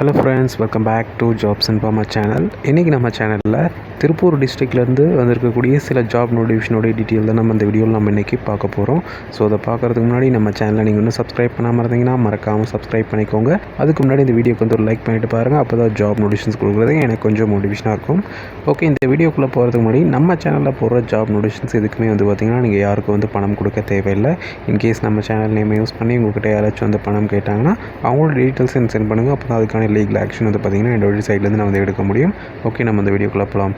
Hello friends, welcome back to jobs and pharma channel. இன்றைக்கி நம்ம சேனலில் திருப்பூர் டிஸ்ட்ரிக்ட்லேருந்து வந்திருக்கக்கூடிய சில ஜாப் நோட்டிஃபிகேஷனோடைய டீட்டெயில் தான் நம்ம இந்த வீடியோவில் நம்ம இன்றைக்கி பார்க்க போகிறோம். ஸோ அதை பார்க்குறதுக்கு முன்னாடி நம்ம சேனலை நீங்கள் இன்னும் சப்ஸ்கிரைப் பண்ணாமல் இருந்தீங்கன்னா மறக்காமல் சப்ஸ்கிரைப் பண்ணிக்கோங்க. அதுக்கு முன்னாடி இந்த வீடியோக்கு வந்து ஒரு லைக் பண்ணிட்டு பாருங்கள். அப்போ தான் ஜாப் நோட்டிஃபிகேஷன்ஸ் கொடுக்குறது எனக்கு கொஞ்சம் மோட்டிவேஷனாக இருக்கும். ஓகே, இந்த வீடியோக்குள்ளே போகிறதுக்கு முன்னாடி நம்ம சேனலில் போடுற ஜாப் நோட்டிஃபிகேஷன்ஸ் எதுக்குமே வந்து பார்த்திங்கன்னா நீங்கள் யாருக்கும் வந்து பணம் கொடுக்க தேவையில்லை. இன்கேஸ் நம்ம சேனல் நேம் யூஸ் பண்ணி உங்கள்கிட்ட யாராச்சும் வந்து பணம் கேட்டாங்கன்னா அவங்களோட டீட்டெயில்ஸ் எனக்கு சென்ட் பண்ணுங்கள். அப்போ தான் அதுக்கான லீகல் ஆக்ஷன் வந்து பார்த்திங்கன்னா என்னோட சைட்லேருந்து நான் வந்து எடுக்க முடியும். ஓகே, நம்ம இந்த வீடியோக்குள்ளே போகலாம்.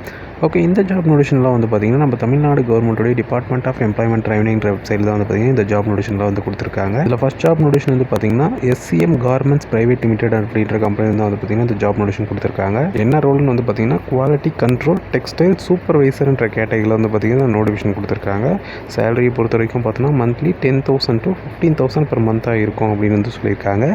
ஓகே, இந்த ஜாப் நோட்டிஃபிகேஷன்லாம் வந்து பார்த்திங்கன்னா நம்ம தமிழ்நாடு கவர்மெண்ட்டோடைய டிபார்ட்மெண்ட் ஆஃப் எம்ப்ளாய்மெண்ட் ட்ரைனிங்கிற வெப்சைட்டில் தான் வந்து பார்த்திங்கன்னா இந்த ஜாப் நோட்டிஃபிகேஷன்லாம் வந்து கொடுத்துருக்காங்க. இதில் ஃபஸ்ட் ஜாப் நோட்டிஃபிகேஷன் வந்து பார்த்திங்கன்னா SCM கார்மெண்ட்ஸ் பிரைவேட் லிமிடெட் அப்படின்ற கம்பெனி தான் வந்து பார்த்திங்கன்னா இந்த ஜாப் நோட்டிஃபிகேஷன் கொடுத்துருக்காங்க. என்ன ரோல்னு வந்து பார்த்திங்கன்னா குவாலிட்டி கண்ட்ரோல் டெக்ஸ்டைல் சூப்பர்வைசர்ன்ற கேட்டகரியில் வந்து பார்த்திங்கன்னா நோட்டிஃபிகேஷன் கொடுத்துருக்காங்க. சேலரியை பொறுத்த வரைக்கும் பார்த்தோன்னா மந்த்லி 10,000 to 15,000 per மந்த்தாக இருக்கும் அப்படின்னு வந்து சொல்லியிருக்காங்க.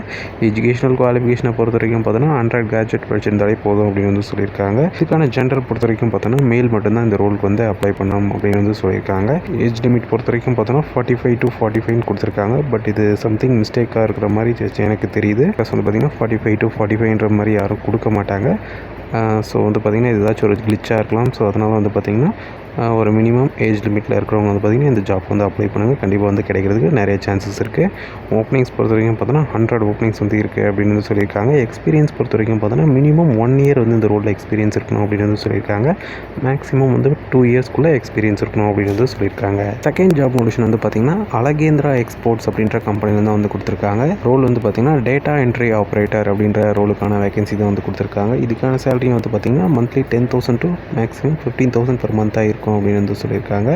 எஜுகேஷனல் குவாலிஃபிகேஷனை பொறுத்த வரைக்கும் பார்த்தோன்னா 100 கிராஜுவேட் படிச்சிருந்தாலே போதும் அப்படின்னு வந்து சொல்லியிருக்காங்க. இதுக்கான ஜெண்டர் பொறுத்த வரைக்கும் பார்த்தோன்னா மேல் மட்டும்தான் இந்த ரோலுக்கு வந்து அப்ளை பண்ணணும் அப்படின்னு வந்து சொல்லியிருக்காங்க. ஏஜ் லிமிட் பொறுத்த வரைக்கும் பார்த்தோன்னா 45 to 45 கொடுத்துருக்காங்க. பட் இது சம்திங் மிஸ்டேக்காக இருக்கிற மாதிரி எனக்கு தெரியுது. ப்ளஸ் வந்து பார்த்திங்கன்னா 45 to 45ன்ற மாதிரி யாரும் கொடுக்க மாட்டாங்க. ஸோ வந்து பார்த்திங்கன்னா இது ஏதாச்சும் ஒரு கிளிச்சாக இருக்கலாம். ஸோ அதனால் வந்து பார்த்திங்கன்னா ஒரு மினிமம் ஏஜ் லிமிட்டில் இருக்கிறவங்க வந்து பார்த்திங்கன்னா இந்த ஜாப் வந்து அப்ளை பண்ணுங்கள். கண்டிப்பாக வந்து கிடைக்கிறதுக்கு நிறைய சான்சஸ் இருக்குது. ஓப்பனிங்ஸ் பொறுத்த வரைக்கும் பார்த்தோன்னா 100 ஓப்பனிங்ஸ் வந்து இருக்குது அப்படின்னு வந்து சொல்லியிருக்காங்க. எக்ஸ்பீரியன்ஸ் பொறுத்த வரைக்கும் பார்த்தோன்னா மினிமம் 1 இயர் வந்து இந்த ரோலில் எக்ஸ்பீரியன்ஸ் இருக்கணும் அப்படின்னு வந்து சொல்லியிருக்காங்க. மேக்ஸிமம் வந்து 2 இயர்ஸ்க்குள்ளே எக்ஸ்பீரியன்ஸ் இருக்கணும் அப்படின்னு வந்து சொல்லியிருக்காங்க. செகண்ட் ஜாப் நோட்டிஃபிகேஷன் வந்து பார்த்திங்கன்னா அலகேந்திரா எக்ஸ்போர்ட்ஸ் அப்படின்ற கம்பெனியில் தான் வந்து கொடுத்துருக்காங்க. ரோல் வந்து பார்த்திங்கன்னா டேட்டா என்ட்ரி ஆப்ரேட்டர் அப்படின்ற ரோலுக்கான வேகன்சி தான் வந்து கொடுத்துருக்காங்க. இதுக்கான சேலரி வந்து பார்த்திங்கன்னா மந்த்லி 10,000 to மேக்ஸிமம் 15,000 per மந்த்தாக இருக்கும் அப்படின்னு வந்து சொல்லியிருக்காங்க.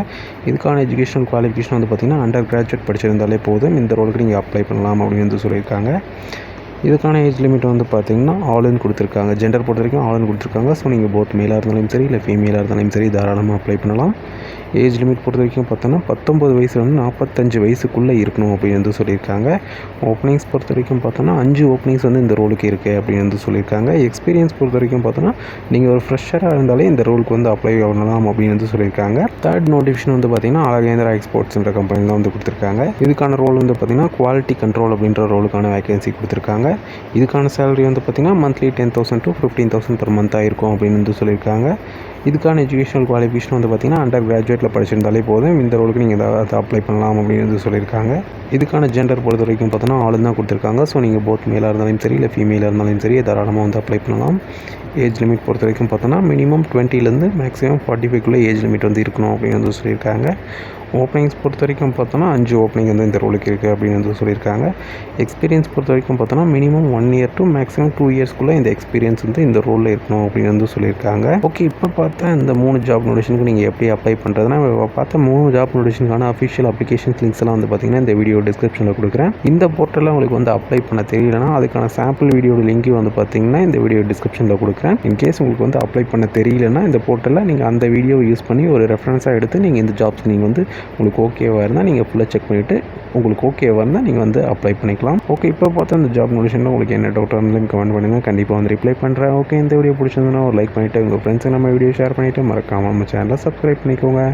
இதுக்கான எஜுகேஷனல் குவாலிஃபிகேஷன் வந்து பார்த்திங்கன்னா அண்டர் கிராஜுவேட் படிச்சிருந்தாலே போதும் இந்த ரோலுக்கு நீங்கள் அப்ளை பண்ணலாம் அப்படின்னு வந்து சொல்லியிருக்காங்க. இதுக்கான ஏஜ் லிமிட் வந்து பார்த்திங்கன்னா ஆல்னு கொடுத்துருக்காங்க. ஜெண்டர் பொறுத்த வரைக்கும் ஆல்னு கொடுத்துருக்காங்க. ஸோ நீங்கள் போத் மேலாக இருந்தாலும் சரி இல்லை ஃபீமேலாக இருந்தாலும் சரி தாராளமாக அப்ளை பண்ணலாம். ஏஜ் லிமிட் பொறுத்த வரைக்கும் பார்த்தோன்னா 19 வயசுலேருந்து 45 வயசுக்குள்ளே இருக்கணும் அப்படின்னு வந்து சொல்லியிருக்காங்க. ஓப்பனிங்ஸ் பொறுத்த வரைக்கும் பார்த்தோன்னா 5 ஓப்பனிங்ஸ் வந்து இந்த ரோலுக்கு இருக்குது அப்படின்னு வந்து சொல்லியிருக்காங்க. எக்ஸ்பீரியன்ஸ் பொறுத்த வரைக்கும் பார்த்தோன்னா நீங்கள் ஒரு ஃப்ரெஷராக இருந்தாலே இந்த ரோலுக்கு வந்து அப்ளை பண்ணலாம் அப்படின்னு வந்து சொல்லியிருக்காங்க. தேர்ட் நோட்டிஃபிகேஷன் வந்து பார்த்திங்கன்னா அலகேந்திரா எக்ஸ்போர்ட்ஸ்ன்ற கம்பெனி தான் வந்து கொடுத்துருக்காங்க. இதுக்கான ரோல் வந்து பார்த்திங்கன்னா குவாலிட்டி கண்ட்ரோல் அப்படின்ற ரோலுக்கான வேகன்சி கொடுத்துருக்காங்க. இதுக்கான சேலரி வந்து பார்த்திங்கன்னா மந்த்லி 10,000 to 15,000 per மந்த்தாக இருக்கும் அப்படின்னு வந்து சொல்லியிருக்காங்க. இதுக்கான எஜுகேஷனல் குவாலிஃபிகேஷன் வந்து பார்த்திங்கன்னா அண்டர் கிராஜுவேட்டில் படிச்சிருந்தாலே போதும் இந்த ரோலுக்கு நீங்கள் அதை அப்ளை பண்ணலாம் அப்படின்னு வந்து சொல்லியிருக்காங்க. இதுக்கான ஜெண்டர் பொறுத்த வரைக்கும் பார்த்தோன்னா ஆளுன்னு தான் கொடுத்துருக்காங்க. ஸோ நீங்கள் போத் மேலாக இருந்தாலும் சரி இல்லை ஃபீமேலாக இருந்தாலும் சரி தாராளமாக வந்து அப்ளை பண்ணலாம். ஏஜ் லிமிட் பொறுத்த வரைக்கும் பார்த்தோன்னா மினிமம் 20லேருந்து மேக்ஸிமம் 45க்குள்ளே ஏஜ் லிமிட் வந்து இருக்கணும் அப்படின்னு வந்து சொல்லியிருக்காங்க. ஓப்பனிங்ஸ் பொறுத்த வரைக்கும் பார்த்தோன்னா 5 ஓப்பனிங் வந்து இந்த ரோலுக்கு இருக்குது அப்படின்னு வந்து சொல்லியிருக்காங்க. எக்ஸ்பீரியன்ஸ் பொறுத்த வரைக்கும் பார்த்தோன்னா மினிமம் 1 இயர் to மேக்ஸிமம் 2 இயர்ஸ்க்குள்ளே இந்த எக்ஸ்பீரியன்ஸ் வந்து இந்த ரோலில் இருக்கணும் அப்படின்னு வந்து சொல்லியிருக்காங்க. ஓகே, இப்போ பார்த்தா இந்த 3 ஜாப் நோட்டிஃபிகேஷனுக்கு நீங்கள் எப்படி அப்ளை பண்ணுறதுனா பார்த்த 3 ஜாப் நோட்டிஃபிகேஷனுக்கான அஃபிஷியல் அப்ளிகேஷன்ஸ் லிங்க்ஸ் எல்லாம் வந்து பார்த்திங்கன்னா இந்த வீடியோ டிஸ்கிரிப்ஷனில் கொடுக்குறேன். இந்த போர்ட்டலில் உங்களுக்கு வந்து அப்ளை பண்ண தெரியலனா அதுக்கான சாம்பிள் வீடியோட லிங்க் வந்து பார்த்திங்கன்னா இந்த வீடியோ டிஸ்கிரிப்ஷனில் கொடுக்குறேன். இன்கேஸ் உங்களுக்கு வந்து அப்ளை பண்ண தெரியலனா இந்த போர்ட்டலில் நீங்கள் அந்த வீடியோவை யூஸ் பண்ணி ஒரு ரெஃபரன்ஸாக எடுத்து நீங்கள் இந்த ஜாப்ஸ்க்கு நீங்கள் வந்து உங்களுக்கு ஓகேவாக இருந்தால் நீங்கள் ஃபுல்லாக செக் பண்ணிவிட்டு உங்களுக்கு ஓகேவாக இருந்தால் நீங்கள் வந்து அப்ளை பண்ணிக்கலாம். ஓகே, இப்போ பார்த்தா இந்த ஜாப் நோட்டிஃபிகேஷனில் உங்களுக்கு என்ன டவுட் இருந்தாலும் கமெண்ட் பண்ணுங்கள். கண்டிப்பாக வந்து ரிப்ளை பண்ணுறேன். ஓகே, இந்த வீடியோ பிடிச்சிருந்ததுன்னா ஒரு லைக் பண்ணிவிட்டு உங்கள் ஃப்ரெண்ட்ஸுக்கு நம்ம வீடியோ ஷேர் பண்ணிவிட்டு மறக்காமல் நம்ம சேனலை சப்ஸ்கிரைப் பண்ணிக்கோங்க.